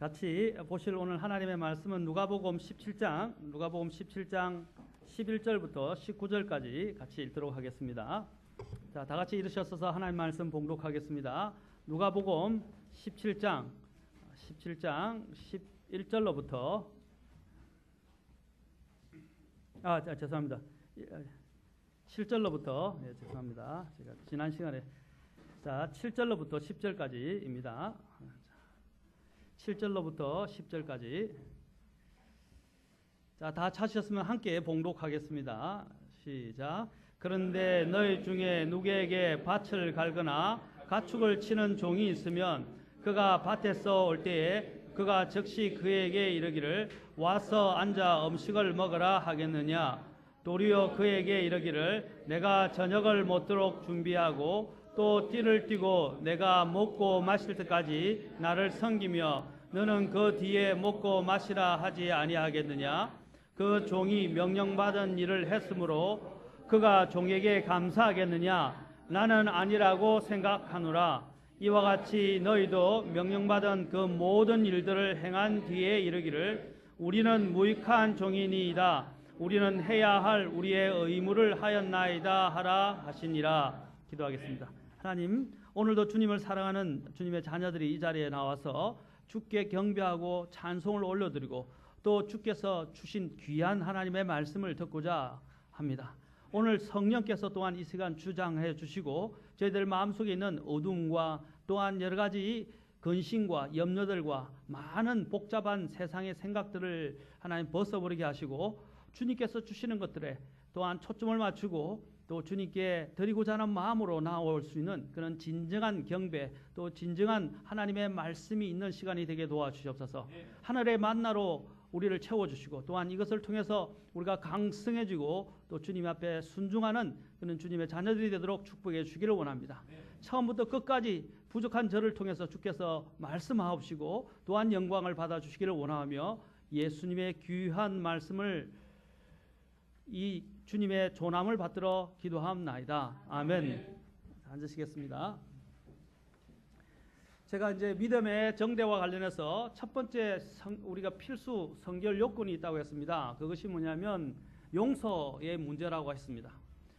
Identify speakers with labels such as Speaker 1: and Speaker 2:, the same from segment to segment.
Speaker 1: 같이 보실 오늘 하나님의 말씀은 누가복음 17장 11절부터 19절까지 같이 읽도록 하겠습니다. 자, 다 같이 일으셔서 하나님 말씀 봉독하겠습니다. 누가복음 17장 11절로부터 죄송합니다. 7절로부터 죄송합니다. 제가 지난 시간에 7절로부터 10절까지입니다. 7절로부터 10절까지. 자, 다 찾으셨으면 함께 봉독하겠습니다. 시작. 그런데 너희 중에 누구에게 밭을 갈거나 가축을 치는 종이 있으면 그가 밭에서 올 때에 그가 즉시 그에게 이르기를 와서 앉아 음식을 먹으라 하겠느냐? 도리어 그에게 이르기를 내가 저녁을 먹도록 준비하고 또 띠를 띠고 내가 먹고 마실 때까지 나를 섬기며 너는 그 뒤에 먹고 마시라 하지 아니하겠느냐? 그 종이 명령받은 일을 했으므로 그가 종에게 감사하겠느냐? 나는 아니라고 생각하노라. 이와 같이 너희도 명령받은 그 모든 일들을 행한 뒤에 이르기를 우리는 무익한 종이니이다. 우리는 해야 할 우리의 의무를 하였나이다 하라 하시니라. 기도하겠습니다. 하나님, 오늘도 주님을 사랑하는 주님의 자녀들이 이 자리에 나와서 주께 경배하고 찬송을 올려드리고 또 주께서 주신 귀한 하나님의 말씀을 듣고자 합니다. 오늘 성령께서 또한 이 시간 주장해 주시고 저희들 마음속에 있는 어둠과 또한 여러 가지 근심과 염려들과 많은 복잡한 세상의 생각들을 하나님 벗어버리게 하시고 주님께서 주시는 것들에 또한 초점을 맞추고 또 주님께 드리고자 하는 마음으로 나올 수 있는 그런 진정한 경배 또 진정한 하나님의 말씀이 있는 시간이 되게 도와주시옵소서. 하늘의 만나로 우리를 채워주시고 또한 이것을 통해서 우리가 강성해지고 또 주님 앞에 순종하는 그런 주님의 자녀들이 되도록 축복해 주기를 원합니다. 처음부터 끝까지 부족한 저를 통해서 주께서 말씀하옵시고 또한 영광을 받아주시기를 원하며 예수님의 귀한 말씀을 이 주님의 조남을 받들어 기도하옵나이다. 아멘. 앉으시겠습니다. 제가 이제 믿음의 정대와 관련해서 첫 번째 우리가 필수 성결 요건이 있다고 했습니다. 그것이 뭐냐면 용서의 문제라고 했습니다.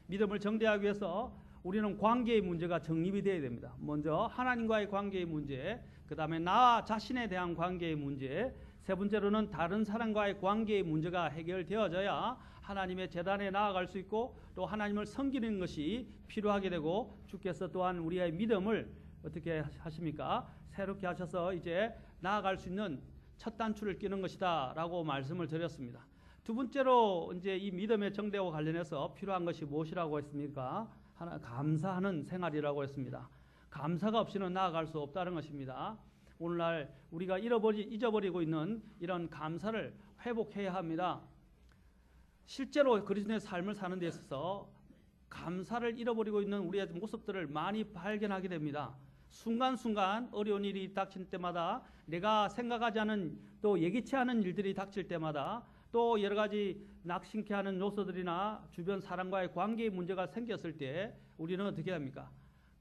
Speaker 1: 믿음을 정대하기 위해서 우리는 관계의 문제가 정립이 되어야 됩니다. 먼저 하나님과의 관계의 문제, 그 다음에 나 자신에 대한 관계의 문제, 세 번째로는 다른 사람과의 관계의 문제가 해결되어져야 하나님의 제단에 나아갈 수 있고 또 하나님을 섬기는 것이 필요하게 되고 주께서 또한 우리의 믿음을 어떻게 하십니까? 새롭게 하셔서 이제 나아갈 수 있는 첫 단추를 끼는 것이다 라고 말씀을 드렸습니다. 두 번째로 이제 이 믿음의 정대와 관련해서 필요한 것이 무엇이라고 했습니까? 하나, 감사하는 생활이라고 했습니다. 감사가 없이는 나아갈 수 없다는 것입니다. 오늘날 우리가 잊어버리고 있는 이런 감사를 회복해야 합니다. 실제로 그리스도의 삶을 사는 데 있어서 감사를 잃어버리고 있는 우리의 모습들을 많이 발견하게 됩니다. 순간순간 어려운 일이 닥칠 때마다 내가 생각하지 않은 또 예기치 않은 일들이 닥칠 때마다 또 여러 가지 낙심케 하는 요소들이나 주변 사람과의 관계의 문제가 생겼을 때 우리는 어떻게 합니까?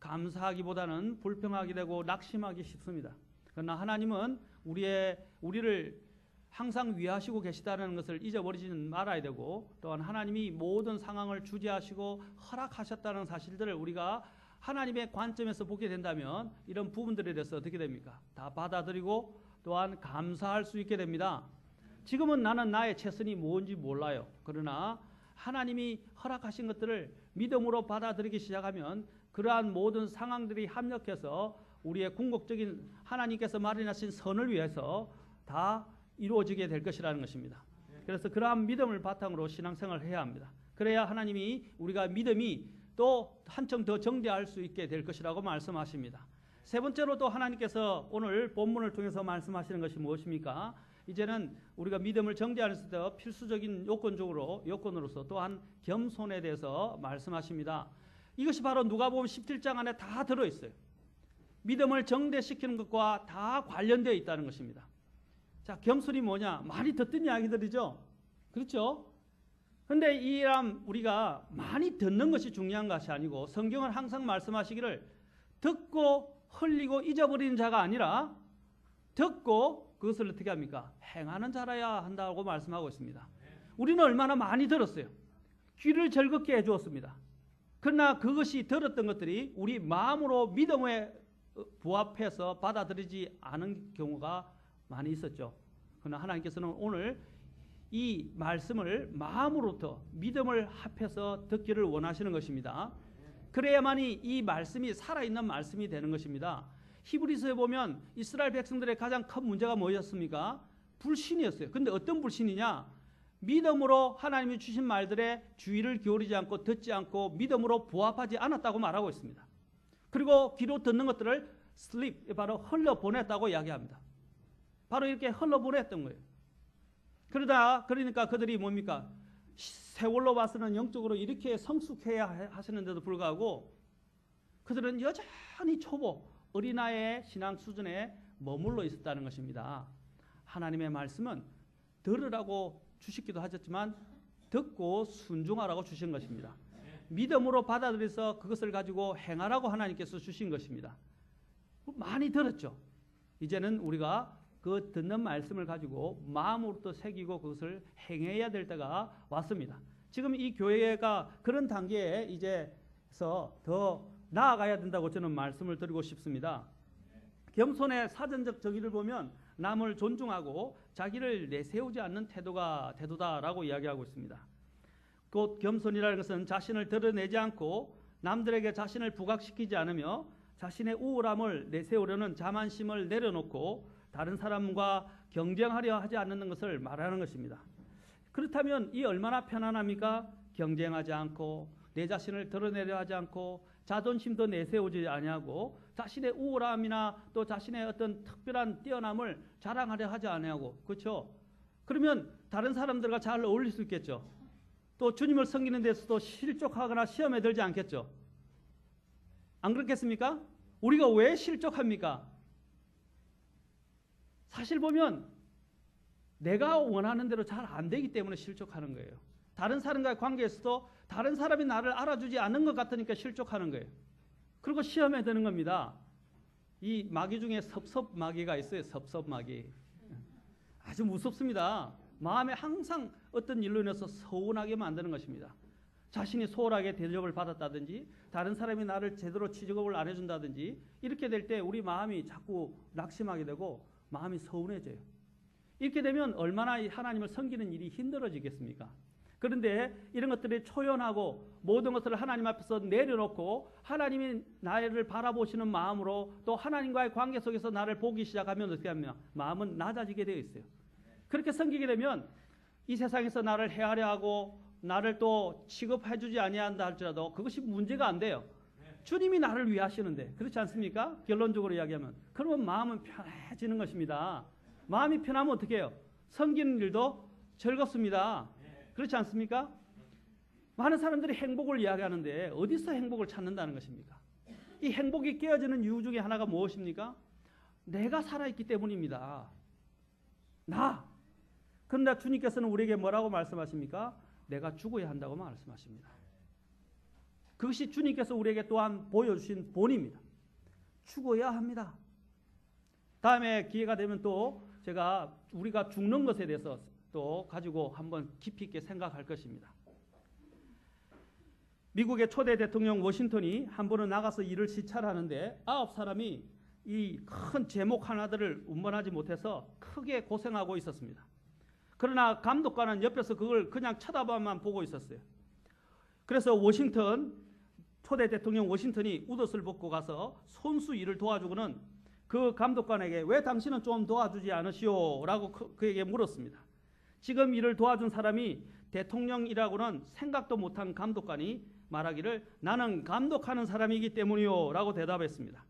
Speaker 1: 감사하기보다는 불평하게 되고 낙심하기 쉽습니다. 그러나 하나님은 우리를 항상 위하시고 계시다는 것을 잊어버리지는 말아야 되고 또한 하나님이 모든 상황을 주재하시고 허락하셨다는 사실들을 우리가 하나님의 관점에서 보게 된다면 이런 부분들에 대해서 어떻게 됩니까? 다 받아들이고 또한 감사할 수 있게 됩니다. 지금은 나는 나의 최선이 뭔지 몰라요. 그러나 하나님이 허락하신 것들을 믿음으로 받아들이기 시작하면 그러한 모든 상황들이 합력해서 우리의 궁극적인 하나님께서 마련하신 선을 위해서 다 이루어지게 될 것이라는 것입니다. 그래서 그러한 믿음을 바탕으로 신앙생활을 해야 합니다. 그래야 하나님이 우리가 믿음이 또 한층 더 정대할 수 있게 될 것이라고 말씀하십니다. 세 번째로 또 하나님께서 오늘 본문을 통해서 말씀하시는 것이 무엇입니까? 이제는 우리가 믿음을 정대하는 데 필수적인 요건으로서 또한 겸손에 대해서 말씀하십니다. 이것이 바로 누가복음 17장 안에 다 들어있어요. 믿음을 정대시키는 것과 다 관련되어 있다는 것입니다. 자, 겸손이 뭐냐? 많이 듣던 이야기들이죠. 그렇죠? 그런데 이런 우리가 많이 듣는 것이 중요한 것이 아니고 성경은 항상 말씀하시기를 듣고 흘리고 잊어버리는 자가 아니라 듣고 그것을 어떻게 합니까? 행하는 자라야 한다고 말씀하고 있습니다. 우리는 얼마나 많이 들었어요. 귀를 즐겁게 해주었습니다. 그러나 그것이 들었던 것들이 우리 마음으로 믿음에 부합해서 받아들이지 않은 경우가 많이 있었죠. 그러나 하나님께서는 오늘 이 말씀을 마음으로부터 믿음을 합해서 듣기를 원하시는 것입니다. 그래야만이 이 말씀이 살아있는 말씀이 되는 것입니다. 히브리서에 보면 이스라엘 백성들의 가장 큰 문제가 뭐였습니까? 불신이었어요. 근데 어떤 불신이냐? 믿음으로 하나님이 주신 말들에 주의를 기울이지 않고 듣지 않고 믿음으로 부합하지 않았다고 말하고 있습니다. 그리고 귀로 듣는 것들을 슬립, 바로 흘려보냈다고 이야기합니다. 바로 이렇게 흘려보냈던 거예요. 그러니까 그들이 뭡니까? 세월로 봐서는 영적으로 이렇게 성숙해야 하시는데도 불구하고 그들은 여전히 초보, 어린아이의 신앙 수준에 머물러 있었다는 것입니다. 하나님의 말씀은 들으라고 주시기도 하셨지만 듣고 순종하라고 주신 것입니다. 믿음으로 받아들여서 그것을 가지고 행하라고 하나님께서 주신 것입니다. 많이 들었죠. 이제는 우리가 그 듣는 말씀을 가지고 마음으로부터 새기고 그것을 행해야 될 때가 왔습니다. 지금 이 교회가 그런 단계에 이제서 더 나아가야 된다고 저는 말씀을 드리고 싶습니다. 겸손의 사전적 정의를 보면 남을 존중하고 자기를 내세우지 않는 태도다라고 이야기하고 있습니다. 곧 겸손이라는 것은 자신을 드러내지 않고 남들에게 자신을 부각시키지 않으며 자신의 우월함을 내세우려는 자만심을 내려놓고 다른 사람과 경쟁하려 하지 않는 것을 말하는 것입니다. 그렇다면 이 얼마나 편안합니까? 경쟁하지 않고 내 자신을 드러내려 하지 않고 자존심도 내세우지 아니하고 자신의 우월함이나 또 자신의 어떤 특별한 뛰어남을 자랑하려 하지 아니하고, 그렇죠? 그러면 다른 사람들과 잘 어울릴 수 있겠죠. 또 주님을 섬기는 데서도 실족하거나 시험에 들지 않겠죠. 안 그렇겠습니까? 우리가 왜 실족합니까? 사실 보면 내가 원하는 대로 잘 안 되기 때문에 실족하는 거예요. 다른 사람과의 관계에서도 다른 사람이 나를 알아주지 않는 것 같으니까 실족하는 거예요. 그리고 시험에 드는 겁니다. 이 마귀 중에 섭섭마귀가 있어요. 섭섭마귀. 아주 무섭습니다. 마음에 항상 어떤 일로 인해서 서운하게 만드는 것입니다. 자신이 소홀하게 대접을 받았다든지 다른 사람이 나를 제대로 취급을 안 해준다든지 이렇게 될 때 우리 마음이 자꾸 낙심하게 되고 마음이 서운해져요. 이렇게 되면 얼마나 하나님을 섬기는 일이 힘들어지겠습니까? 그런데 이런 것들이 초연하고 모든 것을 하나님 앞에서 내려놓고 하나님이 나를 바라보시는 마음으로 또 하나님과의 관계 속에서 나를 보기 시작하면 어떻게 하면 마음은 낮아지게 되어 있어요. 그렇게 섬기게 되면 이 세상에서 나를 헤아려 하고 나를 또 취급해주지 아니한다 할지라도 그것이 문제가 안 돼요. 주님이 나를 위하시는데, 그렇지 않습니까? 결론적으로 이야기하면. 그러면 마음은 편해지는 것입니다. 마음이 편하면 어떻게 해요? 섬기는 일도 즐겁습니다. 그렇지 않습니까? 많은 사람들이 행복을 이야기하는데 어디서 행복을 찾는다는 것입니까? 이 행복이 깨어지는 이유 중에 하나가 무엇입니까? 내가 살아있기 때문입니다. 나. 그런데 주님께서는 우리에게 뭐라고 말씀하십니까? 내가 죽어야 한다고 말씀하십니다. 그것이 주님께서 우리에게 또한 보여주신 본입니다. 죽어야 합니다. 다음에 기회가 되면 또 제가 우리가 죽는 것에 대해서 또 가지고 한번 깊이 있게 생각할 것입니다. 미국의 초대 대통령 워싱턴이 한 번은 나가서 일을 시찰하는데 9사람이 이 큰 제목 하나들을 운반하지 못해서 크게 고생하고 있었습니다. 그러나 감독관은 옆에서 그걸 그냥 쳐다봐만 보고 있었어요. 그래서 초대 대통령 워싱턴이 웃옷을 벗고 가서 손수 일을 도와주고는 그 감독관에게 왜 당신은 좀 도와주지 않으시오? 라고 그에게 물었습니다. 지금 일을 도와준 사람이 대통령이라고는 생각도 못한 감독관이 말하기를 나는 감독하는 사람이기 때문이요 라고 대답했습니다.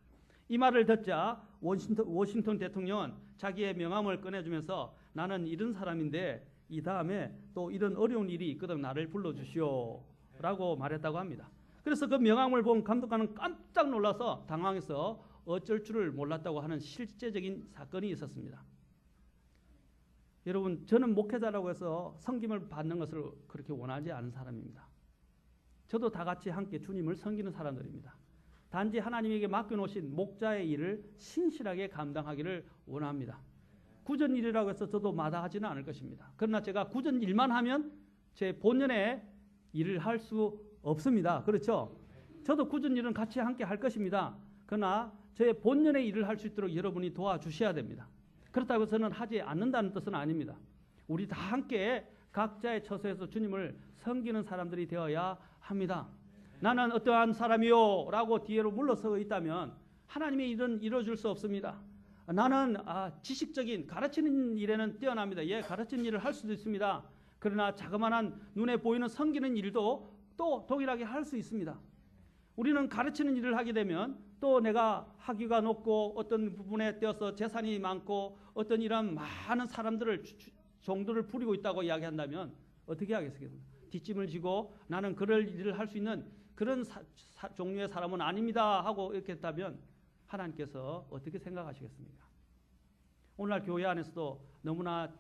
Speaker 1: 이 말을 듣자 워싱턴 대통령은 자기의 명함을 꺼내주면서 나는 이런 사람인데 이 다음에 또 이런 어려운 일이 있거든 나를 불러주시오 라고 말했다고 합니다. 그래서 그 명함을 본 감독관은 깜짝 놀라서 당황해서 어쩔 줄을 몰랐다고 하는 실제적인 사건이 있었습니다. 여러분, 저는 목회자라고 해서 섬김을 받는 것을 그렇게 원하지 않은 사람입니다. 저도 다 같이 함께 주님을 섬기는 사람들입니다. 단지 하나님에게 맡겨놓으신 목자의 일을 신실하게 감당하기를 원합니다. 굳은 일이라고 해서 저도 마다하지는 않을 것입니다. 그러나 제가 굳은 일만 하면 제 본연의 일을 할 수 없습니다. 그렇죠? 저도 굳은 일은 같이 함께 할 것입니다. 그러나 제 본연의 일을 할 수 있도록 여러분이 도와주셔야 됩니다. 그렇다고 저는 하지 않는다는 뜻은 아닙니다. 우리 다 함께 각자의 처소에서 주님을 섬기는 사람들이 되어야 합니다. 나는 어떠한 사람이요 라고 뒤로 물러서 있다면 하나님의 일은 이루어질 수 없습니다. 나는 지식적인 가르치는 일에는 뛰어납니다. 예, 가르치는 일을 할 수도 있습니다. 그러나 자그마한 눈에 보이는 섬기는 일도 또 동일하게 할 수 있습니다. 우리는 가르치는 일을 하게 되면 또 내가 학위가 높고 어떤 부분에 떼어서 재산이 많고 어떤 이런 많은 사람들을 종들을 부리고 있다고 이야기한다면 어떻게 하겠습니까? 뒷짐을 지고 나는 그럴 일을 할 수 있는 그런 종류의 사람은 아닙니다 하고 이렇게 했다면 하나님께서 어떻게 생각하시겠습니까? 오늘날 교회 안에서도 너무나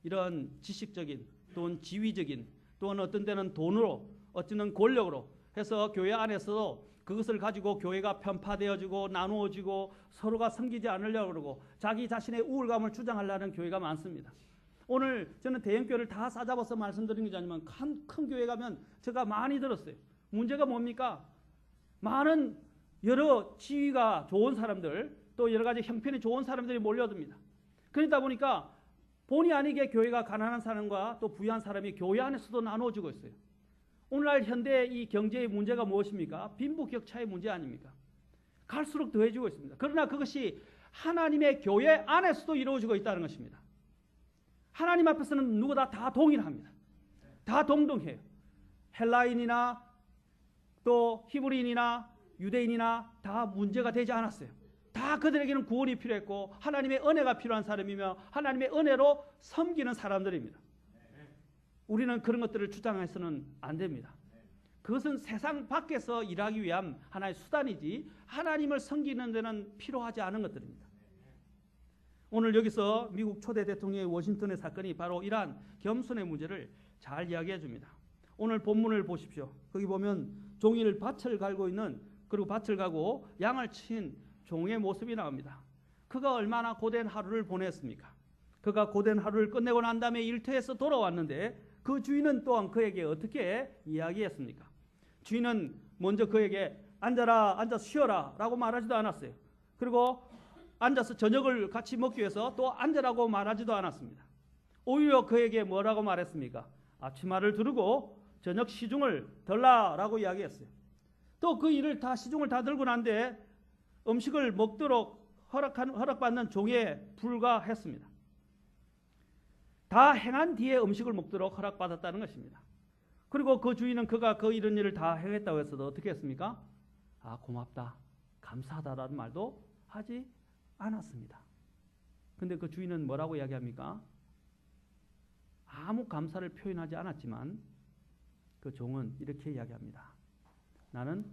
Speaker 1: 이런 지식적인 또는 지위적인 또는 어떤 때는 돈으로 어쩌는 권력으로 해서 교회 안에서도 그것을 가지고 교회가 편파되어지고 나누어지고 서로가 섬기지 않으려고 그러고 자기 자신의 우월감을 주장하려는 교회가 많습니다. 오늘 저는 대형교회를 다 싸잡아서 말씀드리는 게 아니면 큰 교회 가면 제가 많이 들었어요. 문제가 뭡니까? 많은 여러 지위가 좋은 사람들 또 여러 가지 형편이 좋은 사람들이 몰려듭니다. 그러다 보니까 본의 아니게 교회가 가난한 사람과 또 부유한 사람이 교회 안에서도 나누어지고 있어요. 오늘날 현대 이 경제의 문제가 무엇입니까? 빈부격차의 문제 아닙니까? 갈수록 더해지고 있습니다. 그러나 그것이 하나님의 교회 안에서도 이루어지고 있다는 것입니다. 하나님 앞에서는 누구나 다 동일합니다. 다 동등해요. 헬라인이나 또 히브리인이나 유대인이나 다 문제가 되지 않았어요. 다 그들에게는 구원이 필요했고 하나님의 은혜가 필요한 사람이며 하나님의 은혜로 섬기는 사람들입니다. 우리는 그런 것들을 주장해서는 안 됩니다. 그것은 세상 밖에서 일하기 위한 하나의 수단이지 하나님을 섬기는 데는 필요하지 않은 것들입니다. 오늘 여기서 미국 초대 대통령의 워싱턴의 사건이 바로 이러한 겸손의 문제를 잘 이야기해 줍니다. 오늘 본문을 보십시오. 거기 보면 종일 밭을 갈고 있는 그리고 밭을 가고 양을 친 종의 모습이 나옵니다. 그가 얼마나 고된 하루를 보냈습니까? 그가 고된 하루를 끝내고 난 다음에 일터에서 돌아왔는데 그 주인은 또한 그에게 어떻게 이야기했습니까? 주인은 먼저 그에게 앉아라, 앉아서 쉬어라 라고 말하지도 않았어요. 그리고 앉아서 저녁을 같이 먹기 위해서 또 앉으라고 말하지도 않았습니다. 오히려 그에게 뭐라고 말했습니까? 앞치마를 두르고 저녁 시중을 덜라라고 이야기했어요. 또 그 일을 다 시중을 다 들고 난 뒤에 음식을 먹도록 허락받는 종에 불과했습니다. 다 행한 뒤에 음식을 먹도록 허락받았다는 것입니다. 그리고 그 주인은 그가 그 이런 일을 다 행했다고 해서도 어떻게 했습니까? 고맙다, 감사하다라는 말도 하지 않았습니다. 근데 그 주인은 뭐라고 이야기합니까? 아무 감사를 표현하지 않았지만 그 종은 이렇게 이야기합니다. 나는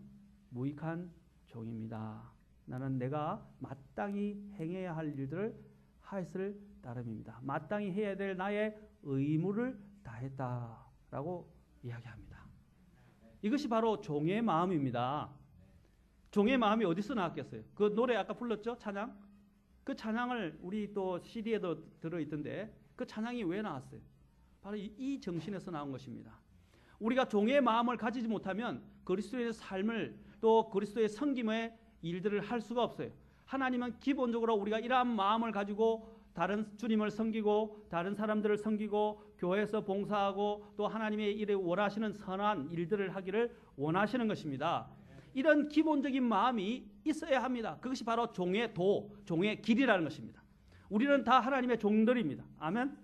Speaker 1: 무익한 종입니다. 나는 내가 마땅히 행해야 할 일들을 하였을 따름입니다. 마땅히 해야 될 나의 의무를 다했다라고 이야기합니다. 이것이 바로 종의 마음입니다. 종의 마음이 어디서 나왔겠어요? 그 노래 아까 불렀죠? 찬양? 그 찬양을 우리 또 CD에도 들어있던데 그 찬양이 왜 나왔어요? 바로 이 정신에서 나온 것입니다. 우리가 종의 마음을 가지지 못하면 그리스도의 삶을 또 그리스도의 섬김의 일들을 할 수가 없어요. 하나님은 기본적으로 우리가 이러한 마음을 가지고 다른 주님을 섬기고 다른 사람들을 섬기고 교회에서 봉사하고 또 하나님의 일에 원하시는 선한 일들을 하기를 원하시는 것입니다. 이런 기본적인 마음이 있어야 합니다. 그것이 바로 종의 도, 종의 길이라는 것입니다. 우리는 다 하나님의 종들입니다. 아멘.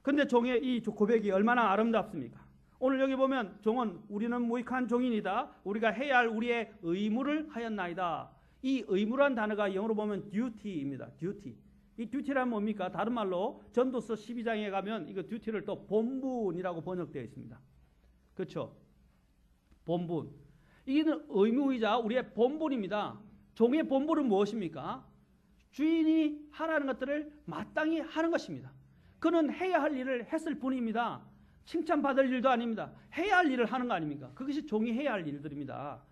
Speaker 1: 그런데 종의 이 고백이 얼마나 아름답습니까? 오늘 여기 보면 종은 우리는 무익한 종인이다. 우리가 해야 할 우리의 의무를 하였나이다. 이 의무란 단어가 영어로 보면 duty입니다. duty. 이 duty란 뭡니까? 다른 말로 전도서 12장에 가면 이거 duty를 또 본분이라고 번역되어 있습니다. 그렇죠? 본분. 이는 의무이자 우리의 본분입니다. 종의 본분은 무엇입니까? 주인이 하라는 것들을 마땅히 하는 것입니다. 그는 해야 할 일을 했을 뿐입니다. 칭찬받을 일도 아닙니다. 해야 할 일을 하는 거 아닙니까? 그것이 종이 해야 할 일들입니다.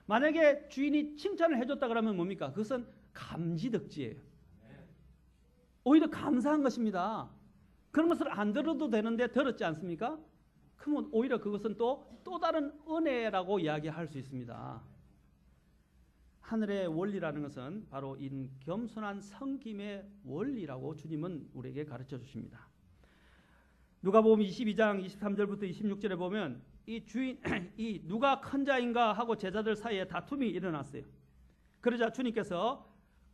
Speaker 1: 만약에 주인이 칭찬을 해줬다 그러면 뭡니까? 그것은 감지덕지예요. 오히려 감사한 것입니다. 그런 것을 안 들어도 되는데 들었지 않습니까? 그러면 오히려 그것은 또 다른 은혜라고 이야기할 수 있습니다. 하늘의 원리라는 것은 바로 이 겸손한 섬김의 원리라고 주님은 우리에게 가르쳐 주십니다. 누가복음 22장 23절부터 26절에 보면 이 누가 큰 자인가 하고 제자들 사이에 다툼이 일어났어요. 그러자 주님께서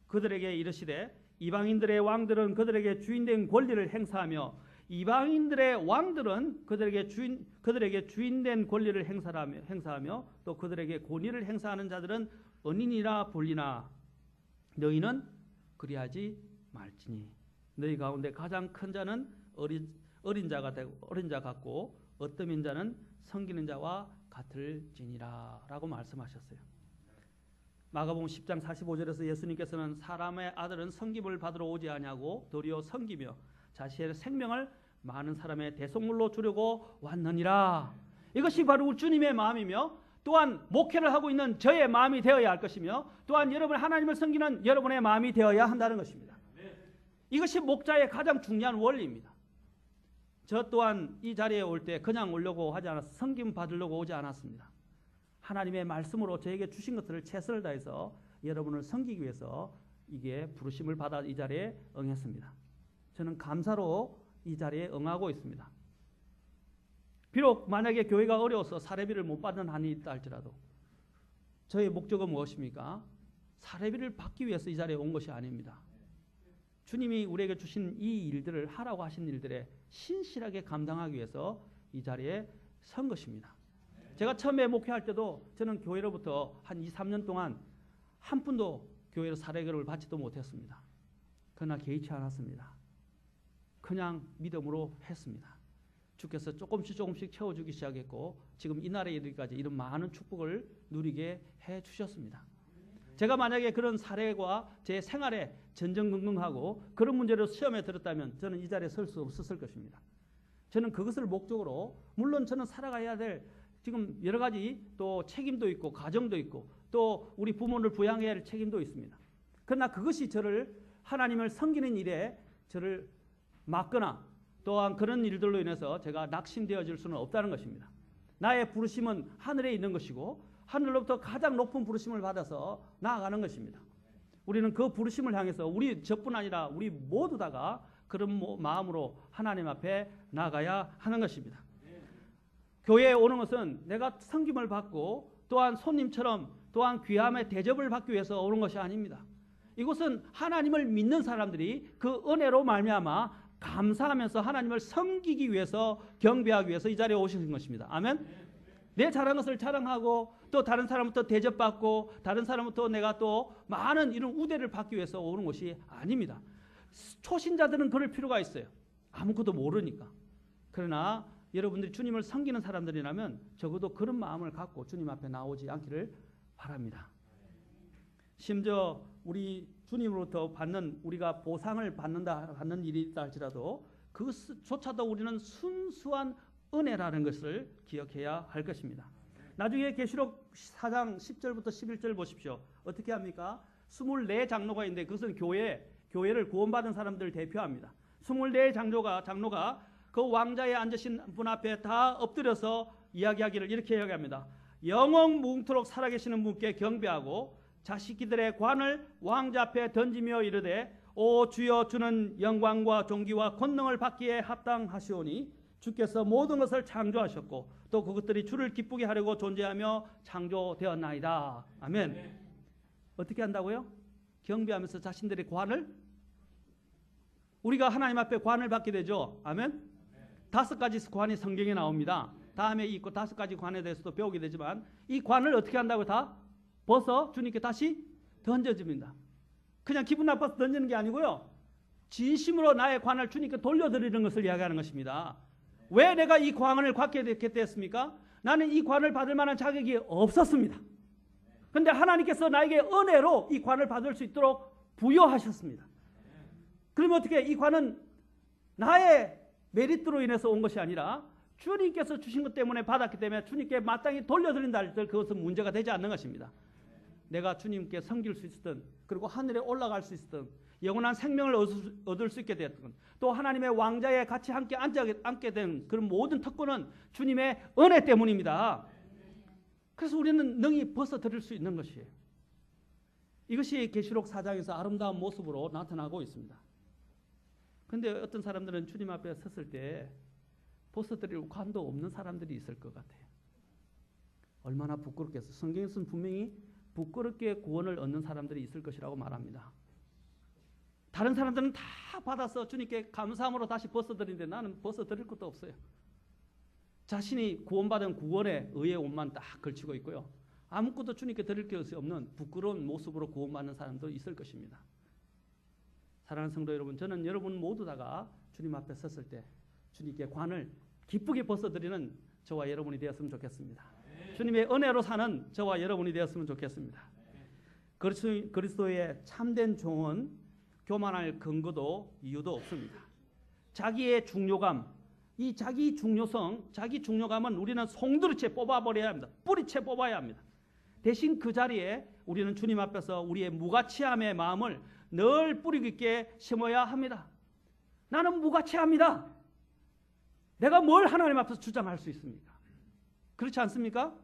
Speaker 1: 그들에게 이르시되 이방인들의 왕들은 그들에게 주인된 권리를 행사하며 이방인들의 왕들은 그들에게 주인된 권리를 행사하며 또 그들에게 권위를 행사하는 자들은 은인이나 불리나 너희는 그리하지 말지니 너희 가운데 가장 큰 자는 어린 자 같고 어떠민 자는 섬기는 자와 같을지니라 라고 말씀하셨어요. 마가복음 10장 45절에서 예수님께서는 사람의 아들은 섬김을 받으러 오지 아니하고 도리어 섬기며 자신의 생명을 많은 사람의 대속물로 주려고 왔느니라. 이것이 바로 주님의 마음이며 또한 목회를 하고 있는 저의 마음이 되어야 할 것이며 또한 여러분 하나님을 섬기는 여러분의 마음이 되어야 한다는 것입니다. 이것이 목자의 가장 중요한 원리입니다. 저 또한 이 자리에 올 때 그냥 오려고 하지 않았습니다. 섬김 받으려고 오지 않았습니다. 하나님의 말씀으로 저에게 주신 것들을 최선을 다해서 여러분을 섬기기 위해서 이게 부르심을 받아 이 자리에 응했습니다. 저는 감사로 이 자리에 응하고 있습니다. 비록 만약에 교회가 어려워서 사례비를 못 받는 한이 있다 할지라도 저의 목적은 무엇입니까? 사례비를 받기 위해서 이 자리에 온 것이 아닙니다. 주님이 우리에게 주신 이 일들을 하라고 하신 일들에 신실하게 감당하기 위해서 이 자리에 선 것입니다. 제가 처음에 목회할 때도 저는 교회로부터 한 2, 3년 동안 한 푼도 교회로 사례금을 받지도 못했습니다. 그러나 개의치 않았습니다. 그냥 믿음으로 했습니다. 주께서 조금씩 채워주기 시작했고 지금 이날에 이르기까지 이런 많은 축복을 누리게 해주셨습니다. 제가 만약에 그런 사례와 제 생활에 전전긍긍하고 그런 문제로 시험에 들었다면 저는 이 자리에 설 수 없었을 것입니다. 저는 그것을 목적으로 물론 저는 살아가야 될 지금 여러 가지 또 책임도 있고 가정도 있고 또 우리 부모를 부양해야 할 책임도 있습니다. 그러나 그것이 저를 하나님을 섬기는 일에 저를 막거나 또한 그런 일들로 인해서 제가 낙심되어질 수는 없다는 것입니다. 나의 부르심은 하늘에 있는 것이고 하늘로부터 가장 높은 부르심을 받아서 나아가는 것입니다. 우리는 그 부르심을 향해서 우리 저뿐 아니라 우리 모두 다가 그런 마음으로 하나님 앞에 나아가야 하는 것입니다. 교회에 오는 것은 내가 섬김을 받고 또한 손님처럼 또한 귀함의 대접을 받기 위해서 오는 것이 아닙니다. 이곳은 하나님을 믿는 사람들이 그 은혜로 말미암아 감사하면서 하나님을 섬기기 위해서 경배하기 위해서 이 자리에 오신 것입니다. 아멘. 내 잘한 것을 자랑하고 또 다른 사람부터 대접받고 다른 사람부터 내가 또 많은 이런 우대를 받기 위해서 오는 것이 아닙니다. 초신자들은 그럴 필요가 있어요. 아무것도 모르니까. 그러나 여러분들이 주님을 섬기는 사람들이라면 적어도 그런 마음을 갖고 주님 앞에 나오지 않기를 바랍니다. 심지어 우리 주님으로부터 우리가 보상을 받는 일이 있다 할지라도 그것조차도 우리는 순수한 은혜라는 것을 기억해야 할 것입니다. 나중에 계시록 4장 10절부터 11절 보십시오. 어떻게 합니까? 24장로가 있는데 그것은 교회를 구원받은 사람들을 대표합니다. 24 장로가 그 왕자에 앉으신 분 앞에 다 엎드려서 이야기하기를 이렇게 이야기합니다. 영원 무궁토록 살아계시는 분께 경배하고 자식들의 관을 왕자 앞에 던지며 이르되 오 주여 주는 영광과 존귀와 권능을 받기에 합당하시오니 주께서 모든 것을 창조하셨고 또 그것들이 주를 기쁘게 하려고 존재하며 창조되었나이다. 아멘. 네. 어떻게 한다고요? 경배하면서 자신들의 관을 우리가 하나님 앞에 관을 받게 되죠. 아멘. 5가지 관이 성경에 나옵니다. 다음에 이 5가지 관에 대해서도 배우게 되지만 이 관을 어떻게 한다고 다 벗어 주님께 다시 던져줍니다. 그냥 기분 나빠서 던지는 게 아니고요. 진심으로 나의 관을 주님께 돌려드리는 것을 이야기하는 것입니다. 왜 내가 이 관을 갖게 됐습니까? 나는 이 관을 받을 만한 자격이 없었습니다. 그런데 하나님께서 나에게 은혜로 이 관을 받을 수 있도록 부여하셨습니다. 그러면 어떻게 이 관은 나의 메리트로 인해서 온 것이 아니라 주님께서 주신 것 때문에 받았기 때문에 주님께 마땅히 돌려드린다 할 때 그것은 문제가 되지 않는 것입니다. 내가 주님께 섬길 수 있었던 그리고 하늘에 올라갈 수 있었던 영원한 생명을 얻을 수 있게 되었던 또 하나님의 왕자에 같이 함께 앉게 된 그런 모든 특권은 주님의 은혜 때문입니다. 그래서 우리는 능히 벗어들일 수 있는 것이에요. 이것이 계시록 4장에서 아름다운 모습으로 나타나고 있습니다. 그런데 어떤 사람들은 주님 앞에 섰을 때 벗어들일 관도 없는 사람들이 있을 것 같아요. 얼마나 부끄럽겠어요. 성경에서는 분명히 부끄럽게 구원을 얻는 사람들이 있을 것이라고 말합니다. 다른 사람들은 다 받아서 주님께 감사함으로 다시 벗어들이는데 나는 벗어들일 것도 없어요. 자신이 구원받은 구원의 의의 옷만 딱 걸치고 있고요. 아무것도 주님께 드릴 것이 없는 부끄러운 모습으로 구원받는 사람도 있을 것입니다. 사랑하는 성도 여러분, 저는 여러분 모두 다가 주님 앞에 섰을 때 주님께 관을 기쁘게 벗어드리는 저와 여러분이 되었으면 좋겠습니다. 주님의 은혜로 사는 저와 여러분이 되었으면 좋겠습니다. 그리스도의 참된 종은 교만할 근거도 이유도 없습니다. 자기의 중요감, 이 자기 중요성, 자기 중요감은 우리는 송두리째 뽑아버려야 합니다. 뿌리째 뽑아야 합니다. 대신 그 자리에 우리는 주님 앞에서 우리의 무가치함의 마음을 늘 뿌리 깊게 심어야 합니다. 나는 무가치합니다. 내가 뭘 하나님 앞에서 주장할 수 있습니까? 그렇지 않습니까?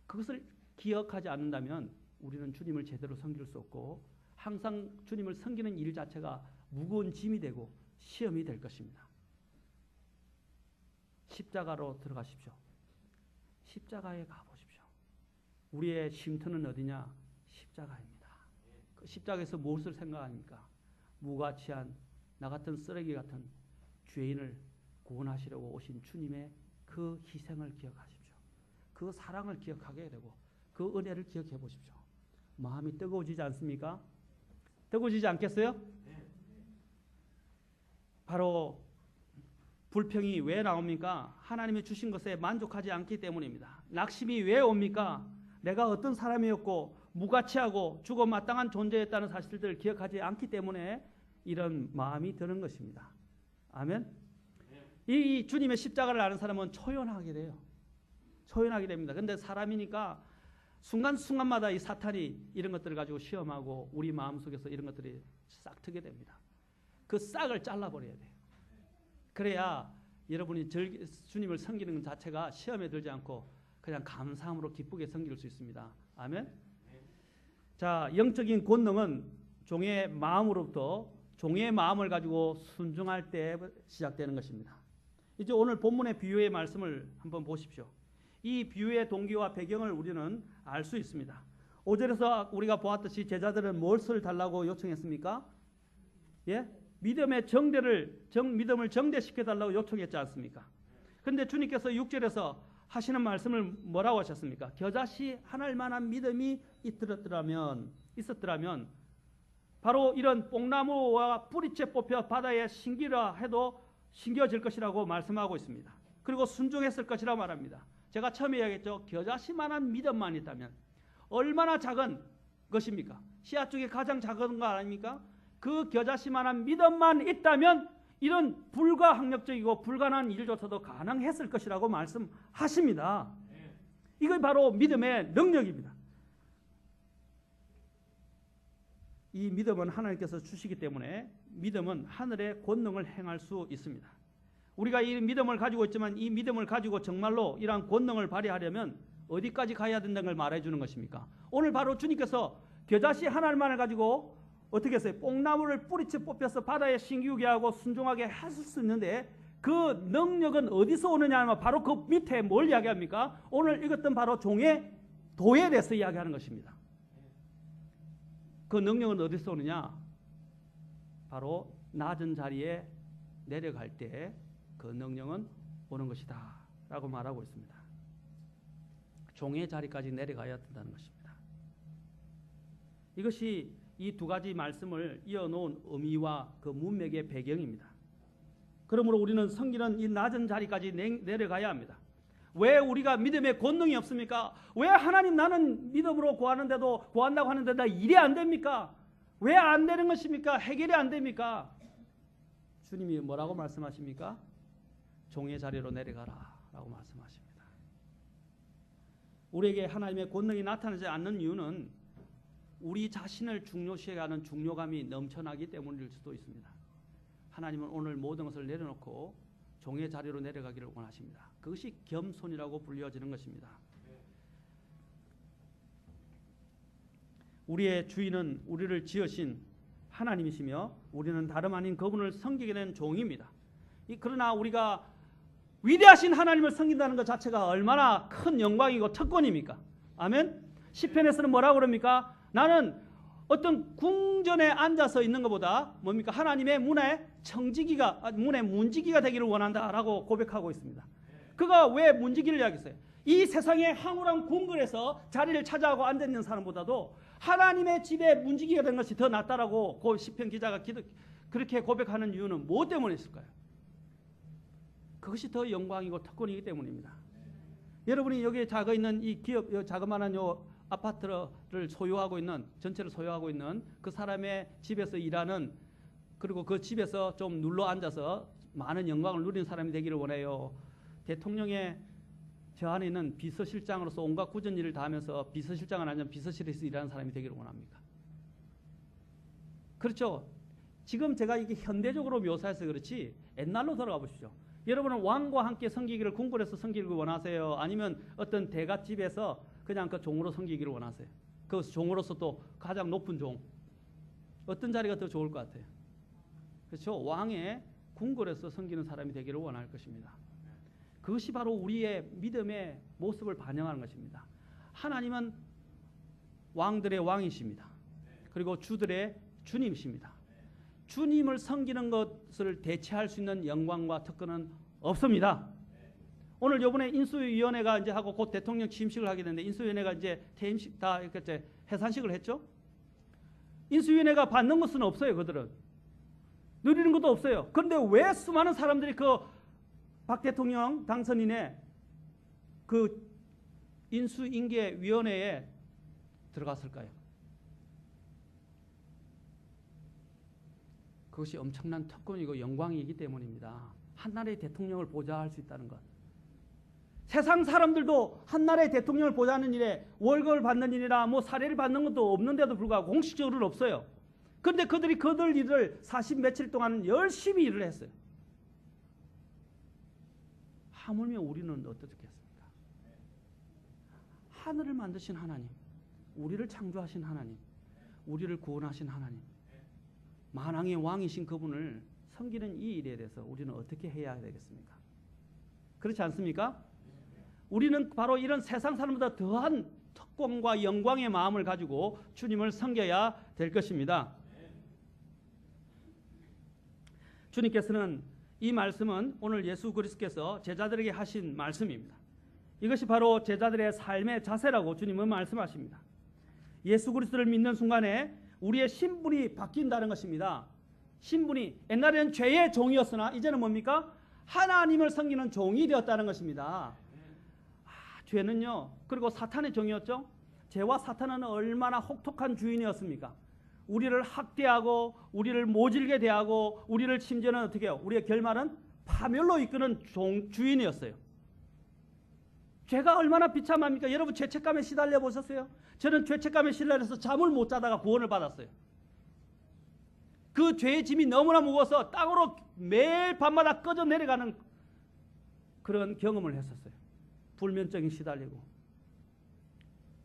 Speaker 1: 그것을 기억하지 않는다면 우리는 주님을 제대로 섬길 수 없고 항상 주님을 섬기는 일 자체가 무거운 짐이 되고 시험이 될 것입니다. 십자가로 들어가십시오. 십자가에 가보십시오. 우리의 쉼터는 어디냐? 십자가입니다. 그 십자가에서 무엇을 생각합니까? 무가치한 나 같은 쓰레기 같은 죄인을 구원하시려고 오신 주님의 그 희생을 기억하십시오. 그 사랑을 기억하게 되고 그 은혜를 기억해 보십시오. 마음이 뜨거워지지 않습니까? 뜨거워지지 않겠어요? 바로 불평이 왜 나옵니까? 하나님이 주신 것에 만족하지 않기 때문입니다. 낙심이 왜 옵니까? 내가 어떤 사람이었고 무가치하고 죽어 마땅한 존재였다는 사실들을 기억하지 않기 때문에 이런 마음이 드는 것입니다. 아멘? 이 주님의 십자가를 아는 사람은 초연하게 돼요. 초연하게 됩니다. 그런데 사람이니까 순간순간마다 이 사탄이 이런 것들을 가지고 시험하고 우리 마음속에서 이런 것들이 싹 트게 됩니다. 그 싹을 잘라버려야 돼요. 그래야 여러분이 주님을 섬기는 것 자체가 시험에 들지 않고 그냥 감사함으로 기쁘게 섬길 수 있습니다. 아멘? 자, 영적인 권능은 종의 마음으로부터 종의 마음을 가지고 순종할 때 시작되는 것입니다. 이제 오늘 본문의 비유의 말씀을 한번 보십시오. 이 비유의 동기와 배경을 우리는 알 수 있습니다. 5절에서 우리가 보았듯이 제자들은 무엇을 달라고 요청했습니까? 예? 믿음을 정대시켜 달라고 요청했지 않습니까? 그런데 주님께서 6절에서 하시는 말씀을 뭐라고 하셨습니까? 겨자씨 하나일 만한 믿음이 있었더라면 바로 이런 뽕나무와 뿌리째 뽑혀 바다에 신기라 해도 신겨질 것이라고 말씀하고 있습니다. 그리고 순종했을 것이라고 말합니다. 제가 처음에 이야기했죠. 겨자씨만한 믿음만 있다면 얼마나 작은 것입니까? 씨앗 중에 가장 작은 거 아닙니까? 그 겨자씨만한 믿음만 있다면 이런 불가항력적이고 불가능한 일조차도 가능했을 것이라고 말씀하십니다. 이게 바로 믿음의 능력입니다. 이 믿음은 하나님께서 주시기 때문에 믿음은 하늘의 권능을 행할 수 있습니다. 우리가 이 믿음을 가지고 있지만 이 믿음을 가지고 정말로 이러한 권능을 발휘하려면 어디까지 가야 된다는 걸 말해주는 것입니까? 오늘 바로 주님께서 겨자씨 하나만을 가지고 어떻게 했어요? 뽕나무를 뿌리채 뽑혀서 바다에 신기우게 하고 순종하게 하실 수 있는데 그 능력은 어디서 오느냐 하면 바로 그 밑에 뭘 이야기합니까? 오늘 읽었던 바로 종의 도에 대해서 이야기하는 것입니다. 그 능력은 어디서 오느냐? 바로 낮은 자리에 내려갈 때 그 능력은 오는 것이다 라고 말하고 있습니다. 종의 자리까지 내려가야 된다는 것입니다. 이것이 이 두 가지 말씀을 이어놓은 의미와 그 문맥의 배경입니다. 그러므로 우리는 섬기는 이 낮은 자리까지 내려가야 합니다. 왜 우리가 믿음의 권능이 없습니까? 왜 하나님 나는 믿음으로 구한다고 하는데 나 일이 안 됩니까? 왜 안 되는 것입니까? 해결이 안 됩니까? 주님이 뭐라고 말씀하십니까? 종의 자리로 내려가라 라고 말씀하십니다. 우리에게 하나님의 권능이 나타나지 않는 이유는 우리 자신을 중요시하는 중요감이 넘쳐나기 때문일 수도 있습니다. 하나님은 오늘 모든 것을 내려놓고 종의 자리로 내려가기를 원하십니다. 그것이 겸손이라고 불려지는 것입니다. 우리의 주인은 우리를 지으신 하나님이시며 우리는 다름 아닌 그분을 섬기게 된 종입니다. 그러나 우리가 위대하신 하나님을 섬긴다는 것 자체가 얼마나 큰 영광이고 특권입니까? 아멘? 시편에서는 뭐라고 그럽니까? 나는 어떤 궁전에 앉아서 있는 것보다 뭡니까? 하나님의 문에 문지기가 되기를 원한다라고 고백하고 있습니다. 그가 왜 문지기를 이야기했어요? 이 세상의 황홀한 궁궐에서 자리를 차지하고 앉아있는 사람보다도 하나님의 집에 문지기가 된 것이 더 낫다라고 그 시편 기자가 그렇게 고백하는 이유는 무엇 때문에 있을까요? 그것이 더 영광이고 특권이기 때문입니다. 여러분이 여기에 작아 있는 이 기업, 자그마한 요 아파트를 소유하고 있는, 전체를 소유하고 있는 그 사람의 집에서 일하는, 그리고 그 집에서 좀 눌러 앉아서 많은 영광을 누리는 사람이 되기를 원해요. 대통령의 저 안에 있는 비서실장으로서 온갖 굳은 일을 다 하면서 비서실장은 아니면 비서실에서 일하는 사람이 되기를 원합니까? 그렇죠. 지금 제가 이게 현대적으로 묘사해서 그렇지 옛날로 돌아가 보십시오. 여러분은 왕과 함께 섬기기를 궁궐에서 섬기기를 원하세요? 아니면 어떤 대갓집에서 그냥 그 종으로 섬기기를 원하세요? 그 종으로서 또 가장 높은 종. 어떤 자리가 더 좋을 것 같아요? 그렇죠. 왕의 궁궐에서 섬기는 사람이 되기를 원할 것입니다. 그것이 바로 우리의 믿음의 모습을 반영하는 것입니다. 하나님은 왕들의 왕이십니다. 그리고 주들의 주님이십니다. 주님을 섬기는 것을 대체할 수 있는 영광과 특권은 없습니다. 오늘 요번에 인수위원회가 이제 하고 곧 대통령 취임식을 하게 되는데 인수위원회가 이제 퇴임식 다 이렇게 해산식을 했죠. 인수위원회가 받는 것은 없어요. 그들은 누리는 것도 없어요. 그런데 왜 수많은 사람들이 그 박 대통령 당선인의 그 인수인계위원회에 들어갔을까요? 그것이 엄청난 특권이고 영광이기 때문입니다. 한나라의 대통령을 보좌할 수 있다는 것. 세상 사람들도 한나라의 대통령을 보좌하는 일에 월급을 받는 일이나 뭐 사례를 받는 것도 없는데도 불구하고 공식적으로는 없어요. 그런데 그들이 그들 일을 40 며칠 동안 열심히 일을 했어요. 하물며 우리는 어떻겠습니까? 하늘을 만드신 하나님, 우리를 창조하신 하나님, 우리를 구원하신 하나님, 만왕의 왕이신 그분을 섬기는 이 일에 대해서 우리는 어떻게 해야 되겠습니까? 그렇지 않습니까? 우리는 바로 이런 세상 사람보다 더한 특권과 영광의 마음을 가지고 주님을 섬겨야 될 것입니다. 주님께서는 이 말씀은 오늘 예수 그리스도께서 제자들에게 하신 말씀입니다. 이것이 바로 제자들의 삶의 자세라고 주님은 말씀하십니다. 예수 그리스도를 믿는 순간에 우리의 신분이 바뀐다는 것입니다. 신분이 옛날에는 죄의 종이었으나 이제는 뭡니까? 하나님을 섬기는 종이 되었다는 것입니다. 죄는요, 그리고 사탄의 종이었죠. 죄와 사탄은 얼마나 혹독한 주인이었습니까? 우리를 학대하고 우리를 모질게 대하고 우리를 심지어는 어떻게 해요? 우리의 결말은 파멸로 이끄는 주인이었어요. 죄가 얼마나 비참합니까? 여러분 죄책감에 시달려 보셨어요? 저는 죄책감에 시달려서 잠을 못 자다가 구원을 받았어요. 그 죄의 짐이 너무나 무거워서 땅으로 매일 밤마다 꺼져 내려가는 그런 경험을 했었어요. 불면증에 시달리고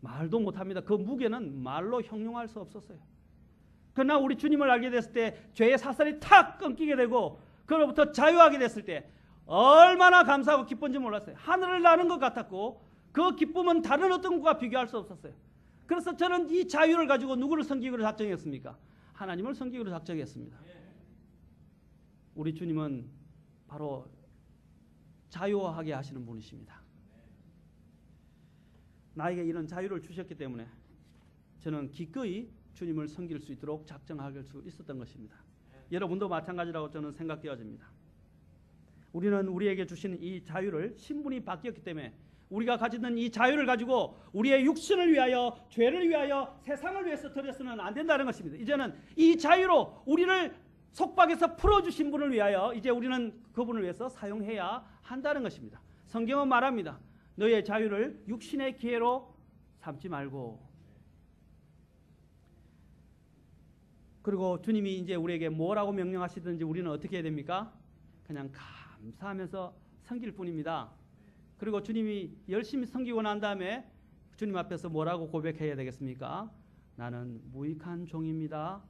Speaker 1: 말도 못합니다. 그 무게는 말로 형용할 수 없었어요. 그러나 우리 주님을 알게 됐을 때 죄의 사슬이 탁 끊기게 되고 그로부터 자유하게 됐을 때 얼마나 감사하고 기쁜지 몰랐어요. 하늘을 나는 것 같았고 그 기쁨은 다른 어떤 것과 비교할 수 없었어요. 그래서 저는 이 자유를 가지고 누구를 섬기기로 작정했습니까? 하나님을 섬기기로 작정했습니다. 우리 주님은 바로 자유하게 하시는 분이십니다. 나에게 이런 자유를 주셨기 때문에 저는 기꺼이 주님을 섬길 수 있도록 작정할 수 있었던 것입니다. 여러분도 마찬가지라고 저는 생각되어집니다. 우리는 우리에게 주신 이 자유를 신분이 바뀌었기 때문에 우리가 가지는 이 자유를 가지고 우리의 육신을 위하여 죄를 위하여 세상을 위해서 드려서는 안 된다는 것입니다. 이제는 이 자유로 우리를 속박에서 풀어주신 분을 위하여 이제 우리는 그분을 위해서 사용해야 한다는 것입니다. 성경은 말합니다. 너의 자유를 육신의 기회로 삼지 말고 그리고 주님이 이제 우리에게 뭐라고 명령하시든지 우리는 어떻게 해야 됩니까? 그냥 감사하면서 섬길 뿐입니다. 그리고 주님이 열심히 섬기고 난 다음에 주님 앞에서 뭐라고 고백해야 되겠습니까? 나는 무익한 종입니다.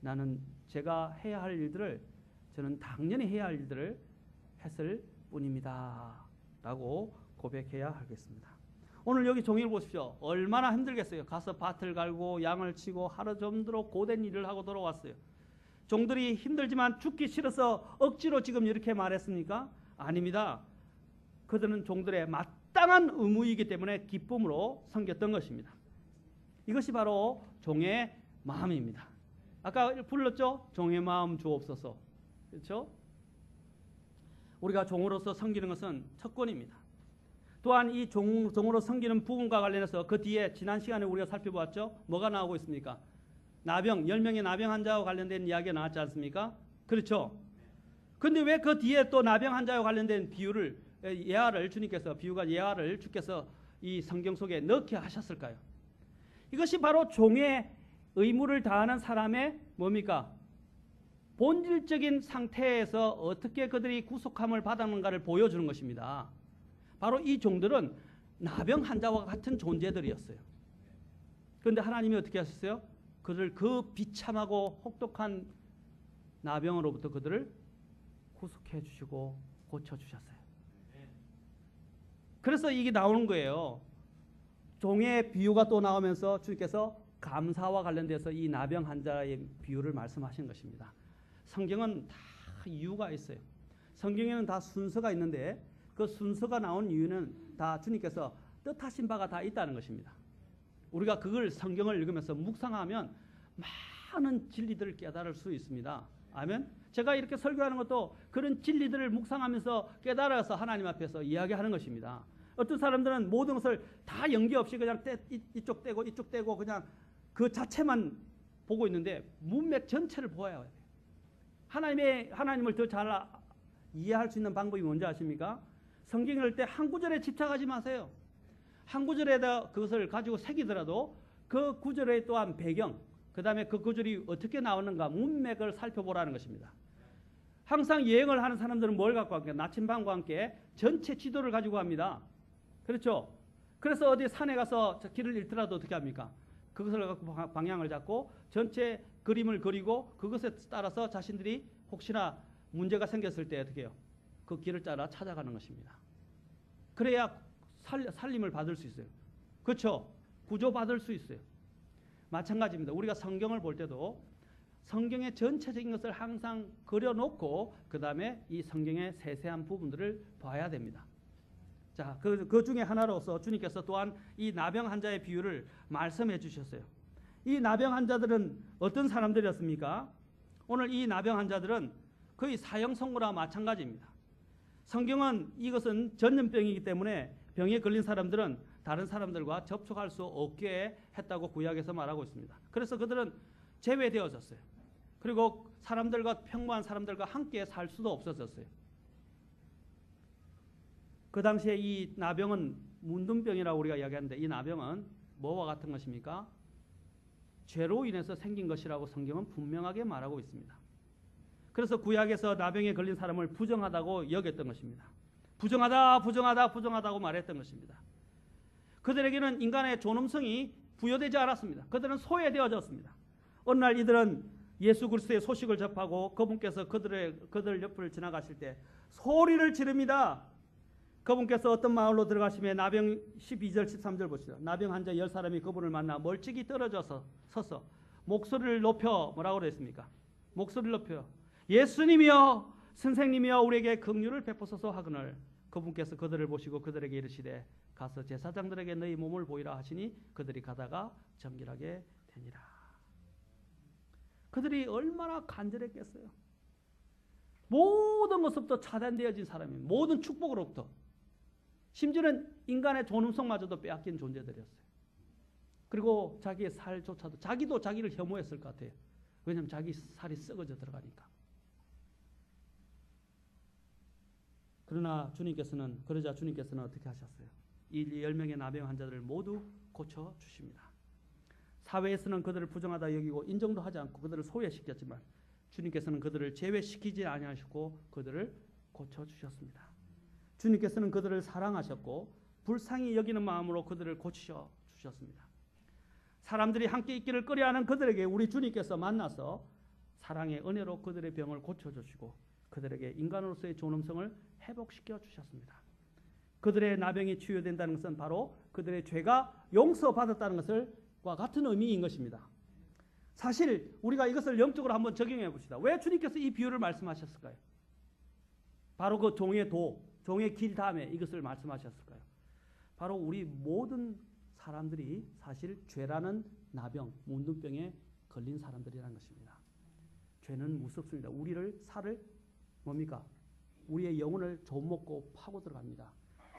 Speaker 1: 나는 제가 해야 할 일들을 저는 당연히 해야 할 일들을 했을 뿐입니다. 라고 고백해야 하겠습니다. 오늘 여기 종이를 보십시오. 얼마나 힘들겠어요. 가서 밭을 갈고 양을 치고 하루 종도록 고된 일을 하고 돌아왔어요. 종들이 힘들지만 죽기 싫어서 억지로 지금 이렇게 말했습니까? 아닙니다. 그들은 종들의 마땅한 의무이기 때문에 기쁨으로 섬겼던 것입니다. 이것이 바로 종의 마음입니다. 아까 불렀죠? 종의 마음 주옵소서. 그렇죠? 우리가 종으로서 섬기는 것은 첫권입니다. 또한 이 종으로 섬기는 부분과 관련해서 그 뒤에 지난 시간에 우리가 살펴보았죠? 뭐가 나오고 있습니까? 나병, 10명의 나병 환자와 관련된 이야기가 나왔지 않습니까? 그렇죠? 근데 왜 그 뒤에 또 나병 환자와 관련된 비유를 예화를 주님께서 비유가 예화를 주께서 이 성경 속에 넣게 하셨을까요? 이것이 바로 종의 의무를 다하는 사람의 뭡니까? 본질적인 상태에서 어떻게 그들이 구속함을 받았는가를 보여주는 것입니다. 바로 이 종들은 나병 환자와 같은 존재들이었어요. 그런데 하나님이 어떻게 하셨어요? 그들을 그 비참하고 혹독한 나병으로부터 그들을 구속해 주시고 고쳐 주셨어요. 그래서 이게 나오는 거예요. 종의 비유가 또 나오면서 주님께서 감사와 관련돼서 이 나병 환자의 비유를 말씀하신 것입니다. 성경은 다 이유가 있어요. 성경에는 다 순서가 있는데 그 순서가 나온 이유는 다 주님께서 뜻하신 바가 다 있다는 것입니다. 우리가 그걸 성경을 읽으면서 묵상하면 많은 진리들을 깨달을 수 있습니다. 아멘. 제가 이렇게 설교하는 것도 그런 진리들을 묵상하면서 깨달아서 하나님 앞에서 이야기하는 것입니다. 어떤 사람들은 모든 것을 다 연기 없이 그냥 이쪽 떼고 그냥 그 자체만 보고 있는데 문맥 전체를 보아야 돼요. 하나님을 더 잘 이해할 수 있는 방법이 뭔지 아십니까? 성경 읽을 때 한 구절에 집착하지 마세요. 한 구절에다 그것을 가지고 새기더라도 그 구절에 또한 배경, 그 다음에 그 구절이 어떻게 나오는가 문맥을 살펴보라는 것입니다. 항상 여행을 하는 사람들은 뭘 갖고 갈까요? 나침반과 함께 전체 지도를 가지고 갑니다. 그렇죠? 그래서 어디 산에 가서 길을 잃더라도 어떻게 합니까? 그것을 갖고 방향을 잡고 전체 그림을 그리고 그것에 따라서 자신들이 혹시나 문제가 생겼을 때 어떻게 해요? 그 길을 따라 찾아가는 것입니다. 그래야 살림을 받을 수 있어요. 그렇죠? 구조받을 수 있어요. 마찬가지입니다. 우리가 성경을 볼 때도 성경의 전체적인 것을 항상 그려놓고 그 다음에 이 성경의 세세한 부분들을 봐야 됩니다. 자, 그 중에 하나로서 주님께서 또한 이 나병 환자의 비유를 말씀해 주셨어요. 이 나병 환자들은 어떤 사람들이었습니까? 오늘 이 나병 환자들은 거의 사형선고와 마찬가지입니다. 성경은 이것은 전염병이기 때문에 병에 걸린 사람들은 다른 사람들과 접촉할 수 없게 했다고 구약에서 말하고 있습니다. 그래서 그들은 제외되어졌어요. 그리고 평범한 사람들과 함께 살 수도 없어졌어요. 그 당시에 이 나병은 문둥병이라고 우리가 이야기하는데 이 나병은 뭐와 같은 것입니까? 죄로 인해서 생긴 것이라고 성경은 분명하게 말하고 있습니다. 그래서 구약에서 나병에 걸린 사람을 부정하다고 여겼던 것입니다. 부정하다고 말했던 것입니다. 그들에게는 인간의 존엄성이 부여되지 않았습니다. 그들은 소외되어졌습니다. 어느 날 이들은 예수 그리스도의 소식을 접하고 그분께서 그들 옆을 지나가실 때 소리를 지릅니다. 그분께서 어떤 마을로 들어가시며 나병 12절 13절 보시죠. 나병 환자 10사람이 그분을 만나 멀찍이 떨어져서 서서 목소리를 높여 뭐라고 그랬습니까? 목소리를 높여 예수님이여 선생님이여 우리에게 긍휼을 베푸소서 하거늘 그분께서 그들을 보시고 그들에게 이르시되 가서 제사장들에게 너희 몸을 보이라 하시니 그들이 가다가 정결하게 되니라. 그들이 얼마나 간절했겠어요. 모든 것부터 차단되어진 사람입니다. 모든 축복으로부터. 심지어는 인간의 존엄성마저도 빼앗긴 존재들이었어요. 그리고 자기의 살조차도 자기도 자기를 혐오했을 것 같아요. 왜냐하면 자기 살이 썩어져 들어가니까. 그러자 주님께서는 어떻게 하셨어요? 이 10명의 나병 환자들을 모두 고쳐주십니다. 사회에서는 그들을 부정하다 여기고 인정도 하지 않고 그들을 소외시켰지만 주님께서는 그들을 제외시키지 아니하시고 그들을 고쳐주셨습니다. 주님께서는 그들을 사랑하셨고 불쌍히 여기는 마음으로 그들을 고치셔 주셨습니다. 사람들이 함께 있기를 꺼려하는 그들에게 우리 주님께서 만나서 사랑의 은혜로 그들의 병을 고쳐주시고 그들에게 인간으로서의 존엄성을 회복시켜 주셨습니다. 그들의 나병이 치유된다는 것은 바로 그들의 죄가 용서받았다는 것과 같은 의미인 것입니다. 사실 우리가 이것을 영적으로 한번 적용해 봅시다. 왜 주님께서 이 비유를 말씀하셨을까요? 바로 그 종의 길 다음에 이것을 말씀하셨을까요? 바로 우리 모든 사람들이 사실 죄라는 나병, 문둥병에 걸린 사람들이라는 것입니다. 죄는 무섭습니다. 우리를 살을 뭡니까? 우리의 영혼을 좀먹고 파고 들어갑니다.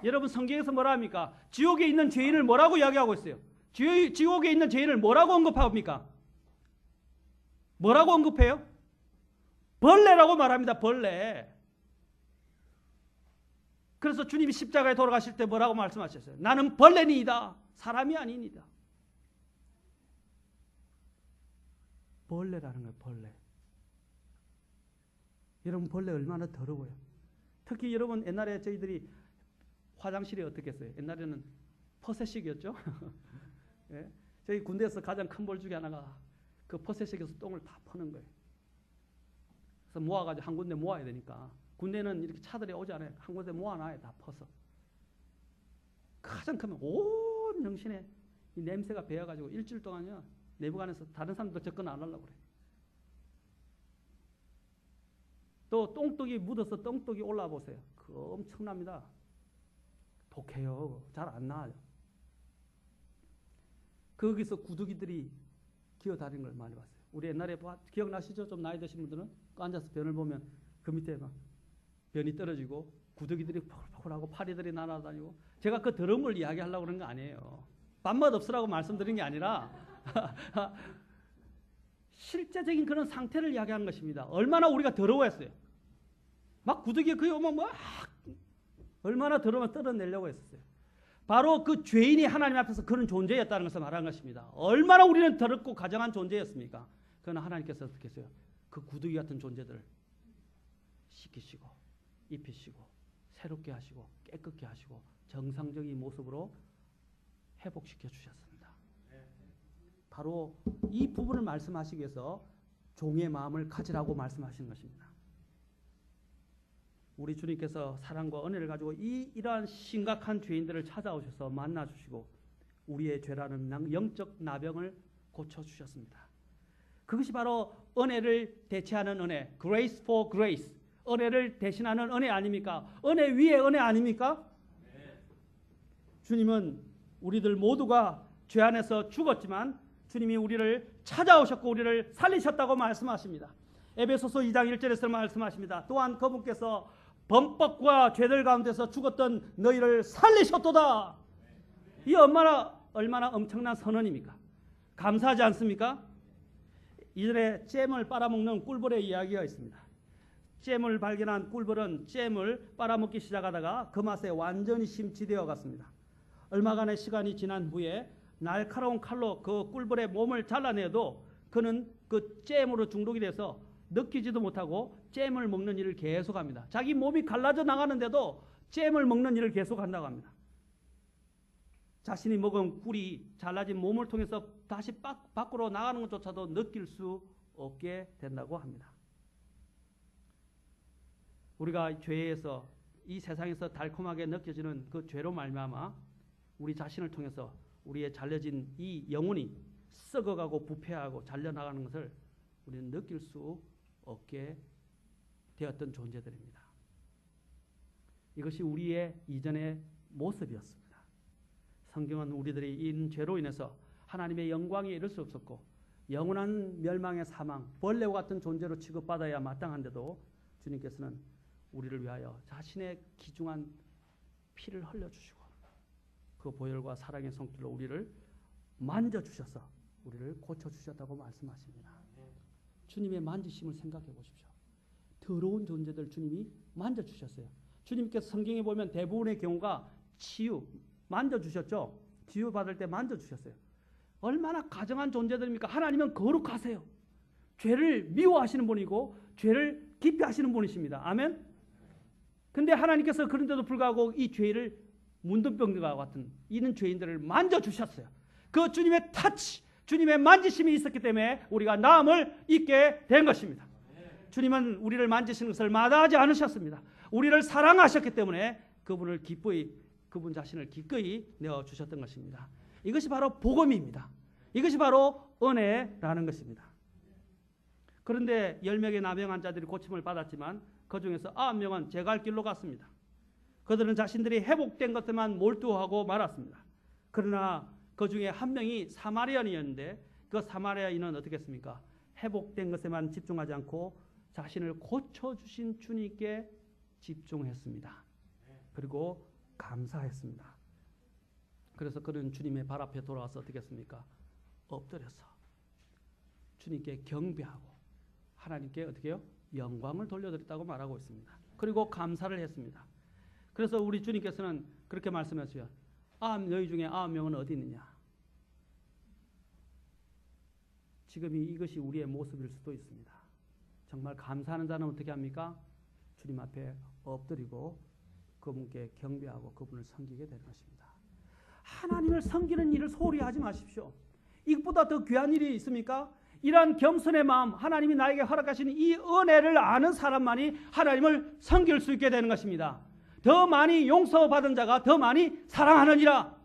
Speaker 1: 여러분 성경에서 뭐라 합니까? 지옥에 있는 죄인을 뭐라고 이야기하고 있어요? 지옥에 있는 죄인을 뭐라고 언급합니까? 뭐라고 언급해요? 벌레라고 말합니다. 벌레. 그래서 주님이 십자가에 돌아가실 때 뭐라고 말씀하셨어요? 나는 벌레니이다. 사람이 아니니다. 벌레라는 거예요. 벌레. 여러분 벌레 얼마나 더러워요. 특히 여러분 옛날에 저희들이 화장실이 어떻게 했어요? 옛날에는 퍼셋식이었죠. 예? 저희 군대에서 가장 큰 벌 중에 하나가 그 퍼셋식에서 똥을 다 퍼는 거예요. 그래서 모아가지고 한 군데 모아야 되니까 군대는 이렇게 차들이 오지 않아요. 한 군데 모아놔요. 다 퍼서. 가장 크면 온 정신에 이 냄새가 배어가지고 일주일 동안요 내부관에서 다른 사람도 접근 안 하려고 그래요. 또 똥떡이 묻어서 똥떡이 올라와 보세요. 그거 엄청납니다. 독해요. 잘 안 나와요. 거기서 구더기들이 기어다니는 걸 많이 봤어요. 우리 옛날에 기억나시죠? 좀 나이 드신 분들은 앉아서 변을 보면 그 밑에 막 변이 떨어지고 구더기들이 포글포글하고 파리들이 날아다니고 제가 그 더러운 걸 이야기하려고 그런 거 아니에요. 밥맛 없으라고 말씀드린 게 아니라 실제적인 그런 상태를 이야기하는 것입니다. 얼마나 우리가 더러워했어요. 막 구더기에 그게 오면 막 얼마나 더러우면 떨어내려고 했었어요. 바로 그 죄인이 하나님 앞에서 그런 존재였다는 것을 말하는 것입니다. 얼마나 우리는 더럽고 가정한 존재였습니까? 그러나 하나님께서 어떻게 했어요? 그 구더기 같은 존재들을 씻기시고 입히시고 새롭게 하시고 깨끗게 하시고 정상적인 모습으로 회복시켜 주셨습니다. 바로 이 부분을 말씀하시기 위해서 종의 마음을 가지라고 말씀하시는 것입니다. 우리 주님께서 사랑과 은혜를 가지고 이러한 심각한 죄인들을 찾아오셔서 만나주시고 우리의 죄라는 영적 나병을 고쳐주셨습니다. 그것이 바로 은혜를 대체하는 은혜, grace for grace, 은혜를 대신하는 은혜 아닙니까? 은혜 위에 은혜 아닙니까? 네. 주님은 우리들 모두가 죄 안에서 죽었지만 주님이 우리를 찾아오셨고 우리를 살리셨다고 말씀하십니다. 에베소서 2장 1절에서 말씀하십니다. 또한 그분께서 범법과 죄들 가운데서 죽었던 너희를 살리셨도다. 이 얼마나 엄청난 선언입니까? 감사하지 않습니까? 이전에 잼을 빨아먹는 꿀벌의 이야기가 있습니다. 잼을 발견한 꿀벌은 잼을 빨아먹기 시작하다가 그 맛에 완전히 심취되어 갔습니다. 얼마간의 시간이 지난 후에 날카로운 칼로 그 꿀벌의 몸을 잘라내도 그는 그 잼으로 중독이 돼서 느끼지도 못하고 잼을 먹는 일을 계속합니다. 자기 몸이 갈라져 나가는데도 잼을 먹는 일을 계속한다고 합니다. 자신이 먹은 꿀이 잘라진 몸을 통해서 다시 밖으로 나가는 것조차도 느낄 수 없게 된다고 합니다. 우리가 죄에서 이 세상에서 달콤하게 느껴지는 그 죄로 말미암아 우리 자신을 통해서 우리의 잘려진 이 영혼이 썩어가고 부패하고 잘려나가는 것을 우리는 느낄 수 없게 되었던 존재들입니다. 이것이 우리의 이전의 모습이었습니다. 성경은 우리들이 이 죄로 인해서 하나님의 영광에 이를 수 없었고 영원한 멸망의 사망, 벌레와 같은 존재로 취급받아야 마땅한데도 주님께서는 우리를 위하여 자신의 귀중한 피를 흘려주시고 그 보혈과 사랑의 손길로 우리를 만져주셔서 우리를 고쳐주셨다고 말씀하십니다. 주님의 만지심을 생각해 보십시오. 더러운 존재들 주님이 만져주셨어요. 주님께서 성경에 보면 대부분의 경우가 치유, 만져주셨죠. 치유받을 때 만져주셨어요. 얼마나 가정한 존재들입니까? 하나님은 거룩하세요. 죄를 미워하시는 분이고 죄를 깊이 하시는 분이십니다. 아멘? 근데 하나님께서 그런데도 불구하고 이 죄를 문둥병들과 같은 이런 죄인들을 만져주셨어요. 그 주님의 터치, 주님의 만지심이 있었기 때문에 우리가 나음을 입게 된 것입니다. 주님은 우리를 만지시는 것을 마다하지 않으셨습니다. 우리를 사랑하셨기 때문에 그분을 기꺼이, 그분 자신을 기꺼이 내어주셨던 것입니다. 이것이 바로 복음입니다. 이것이 바로 은혜라는 것입니다. 그런데 10명의 나병 환자들이 고침을 받았지만 그 중에서 9명은 제갈 길로 갔습니다. 그들은 자신들이 회복된 것에만 몰두하고 말았습니다. 그러나 그 중에 한 명이 사마리아인이었는데 그 사마리아인은 어떻게 했습니까? 회복된 것에만 집중하지 않고 자신을 고쳐주신 주님께 집중했습니다. 그리고 감사했습니다. 그래서 그는 주님의 발 앞에 돌아와서 어떻게 했습니까? 엎드려서 주님께 경배하고 하나님께 어떻게 해요? 영광을 돌려드렸다고 말하고 있습니다. 그리고 감사를 했습니다. 그래서 우리 주님께서는 그렇게 말씀하세요. 너희 중에 9명은 어디 있느냐? 지금 이것이 우리의 모습일 수도 있습니다. 정말 감사하는 자는 어떻게 합니까? 주님 앞에 엎드리고 그분께 경배하고 그분을 섬기게 되는 것입니다. 하나님을 섬기는 일을 소홀히 하지 마십시오. 이것보다 더 귀한 일이 있습니까? 이러한 겸손의 마음, 하나님이 나에게 허락하신 이 은혜를 아는 사람만이 하나님을 섬길 수 있게 되는 것입니다. 더 많이 용서받은 자가 더 많이 사랑하느니라.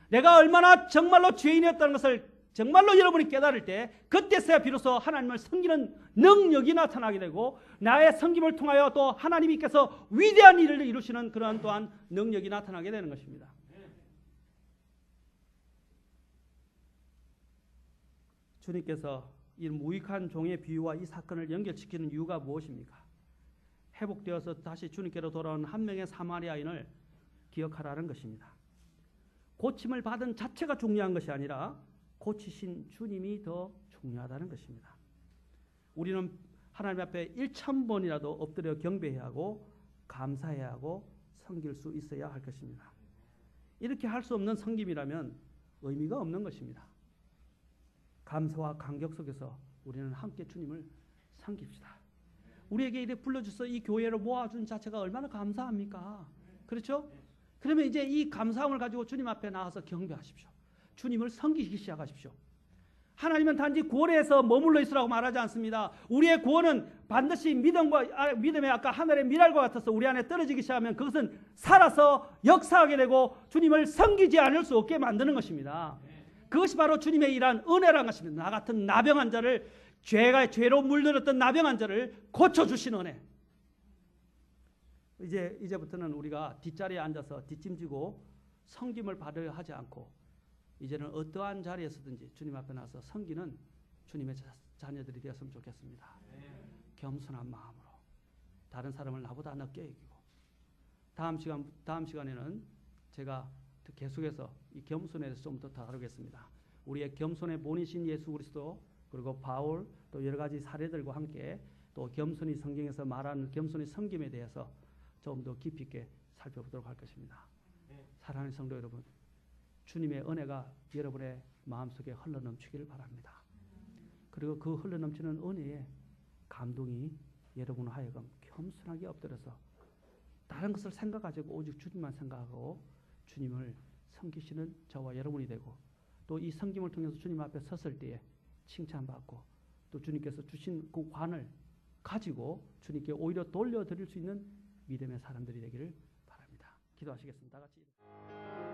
Speaker 1: 내가 얼마나 정말로 죄인이었다는 것을 정말로 여러분이 깨달을 때 그때서야 비로소 하나님을 섬기는 능력이 나타나게 되고 나의 섬김을 통하여 또 하나님께서 위대한 일을 이루시는 그러한 또한 능력이 나타나게 되는 것입니다. 주님께서 이 무익한 종의 비유와 이 사건을 연결시키는 이유가 무엇입니까? 회복되어서 다시 주님께로 돌아온 한 명의 사마리아인을 기억하라는 것입니다. 고침을 받은 자체가 중요한 것이 아니라 고치신 주님이 더 중요하다는 것입니다. 우리는 하나님 앞에 1000번이라도 엎드려 경배해야 하고 감사해야 하고 섬길 수 있어야 할 것입니다. 이렇게 할 수 없는 섬김이라면 의미가 없는 것입니다. 감사와 감격 속에서 우리는 함께 주님을 섬깁시다. 우리에게 이렇게 불러주셔서 이 교회를 모아준 자체가 얼마나 감사합니까? 그렇죠? 그러면 이제 이 감사함을 가지고 주님 앞에 나와서 경배하십시오. 주님을 섬기기 시작하십시오. 하나님은 단지 구원에서 머물러 있으라고 말하지 않습니다. 우리의 구원은 반드시 믿음의 아까 하늘의 미랄과 같아서 우리 안에 떨어지기 시작하면 그것은 살아서 역사하게 되고 주님을 섬기지 않을 수 없게 만드는 것입니다. 그것이 바로 주님의 일한 은혜라는 것입니다. 나 같은 나병한 자를 죄로 물들었던 나병한 자를 고쳐주신 은혜. 이제부터는 우리가 뒷자리에 앉아서 뒷짐지고 섬김을 받으려 하지 않고 이제는 어떠한 자리에서든지 주님 앞에 나서 섬기는 주님의 자녀들이 되었으면 좋겠습니다. 겸손한 마음으로 다른 사람을 나보다 늦게 이기고 다음 시간에는 제가 계속해서 이 겸손에 대해서 좀 더 다루겠습니다. 우리의 겸손의 본이신 예수 그리스도 그리고 바울 또 여러 가지 사례들과 함께 또 겸손히 성경에서 말하는 겸손의 섬김에 대해서 좀 더 깊이 있게 살펴보도록 할 것입니다. 사랑하는 성도 여러분, 주님의 은혜가 여러분의 마음속에 흘러넘치기를 바랍니다. 그리고 그 흘러넘치는 은혜의 감동이 여러분 하여금 겸손하게 엎드려서 다른 것을 생각하지 않고 오직 주님만 생각하고 주님을 섬기시는 저와 여러분이 되고 또 이 섬김을 통해서 주님 앞에 섰을 때에 칭찬받고 또 주님께서 주신 그 관을 가지고 주님께 오히려 돌려드릴 수 있는 믿음의 사람들이 되기를 바랍니다. 기도하시겠습니다. 다 같이.